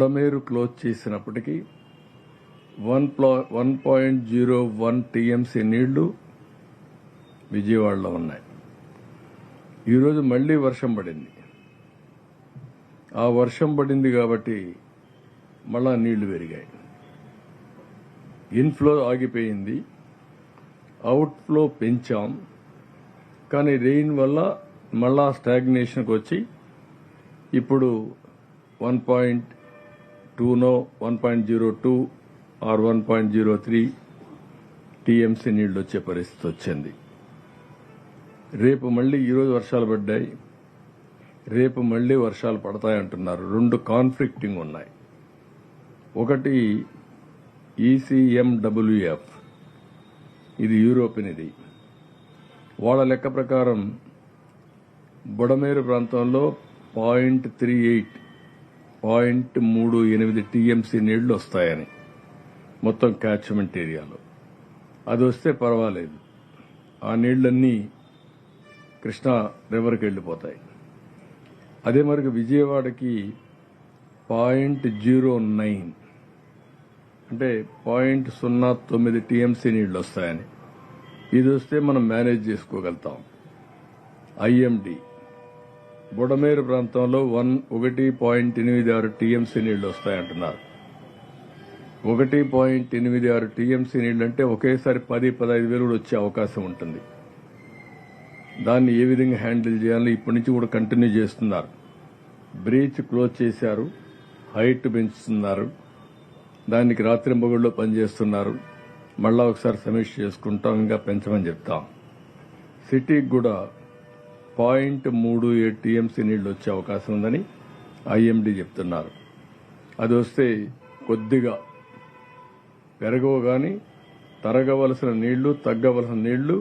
Budameru close చేసినప్పటికీ 1.01 TMC నీళ్లు విజయవాడలో ఉన్నాయి. ఈరోజు మళ్లీ వర్షం పడింది. ఆ వర్షం పడింది కాబట్టి మళ్ళా నీళ్లు పెరిగాయి. ఇన్ఫ్లో ఆగిపోయింది, అవుట్ఫ్లో పెంచాం. కానీ రెయిన్ వల్ల మళ్ళా స్టాగ్నేషన్కి వచ్చి ఇప్పుడు 1.2 1.02 ఆర్ 1.03 టీఎంసీ నీళ్లు వచ్చే పరిస్థితి వచ్చింది. రేపు మళ్లీ ఈరోజు వర్షాలు పడ్డాయి, రేపు మళ్లీ వర్షాలు పడతాయంటున్నారు. రెండు కాన్ఫ్లిక్టింగ్ ఉన్నాయి. ఒకటి ECMWF, ఇది యూరోపియన్. ఇది వాళ్ళ లెక్క ప్రకారం బుడమేరు ప్రాంతంలో 0.38 టీఎంసీ నీళ్లు వస్తాయని మొత్తం క్యాచ్మెంట్ ఏరియాలో. అది వస్తే పర్వాలేదు, ఆ నీళ్లన్నీ కృష్ణా రివర్కి వెళ్లిపోతాయి. అదే మరి విజయవాడకి 0.09 అంటే 0.09 టీఎంసీ నీళ్లు వస్తాయని. ఇది వస్తే మనం మేనేజ్ చేసుకోగలుగుతాం. IMD బుడమేరు ప్రాంతంలో 1.86 టీఎంసీ నీళ్లు వస్తాయంటున్నారు. 1.86 టీఎంసీ నీళ్లు అంటే ఒకేసారి 10-15 వేలు వచ్చే అవకాశం ఉంటుంది. దాన్ని ఏ విధంగా హ్యాండిల్ చేయాలో ఇప్పటి నుంచి కూడా కంటిన్యూ చేస్తున్నారు. బ్రీచ్ క్లోజ్ చేశారు, హైట్ పెంచుతున్నారు, దానికి రాత్రింబగళ్ళు పనిచేస్తున్నారు. మళ్ళా ఒకసారి సమీక్ష చేసుకుంటాం, ఇంకా పెంచమని చెప్తాం. సిటీకి కూడా 0.37 టీఎంసీ నీళ్లు వచ్చే అవకాశం ఉందని IMD చెప్తున్నారు. అది వస్తే కొద్దిగా పెరగవు, కానీ తరగవలసిన నీళ్లు తగ్గవలసిన నీళ్లు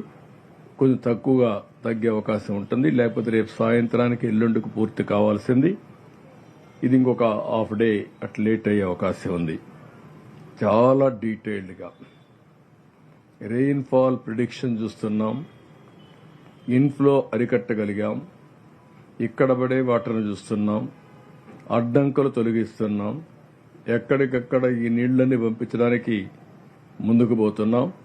కొంచెం తక్కువగా తగ్గే అవకాశం ఉంటుంది. లేకపోతే రేపు సాయంత్రానికి ఎల్లుండికి పూర్తి కావాల్సింది, ఇది ఇంకొక హాఫ్ డే అట్లా లేట్ అయ్యే అవకాశం ఉంది. చాలా డీటెయిల్డ్గా రెయిన్ఫాల్ ప్రిడిక్షన్ చూస్తున్నాం. ఇన్ఫ్లో అరికట్టగలిగాం, ఇక్కడ పడే వాటర్ను చూస్తున్నాం, అడ్డంకులు తొలగిస్తున్నాం, ఎక్కడికక్కడ ఈ నీళ్లన్నీ పంపించడానికి ముందుకు పోతున్నాం.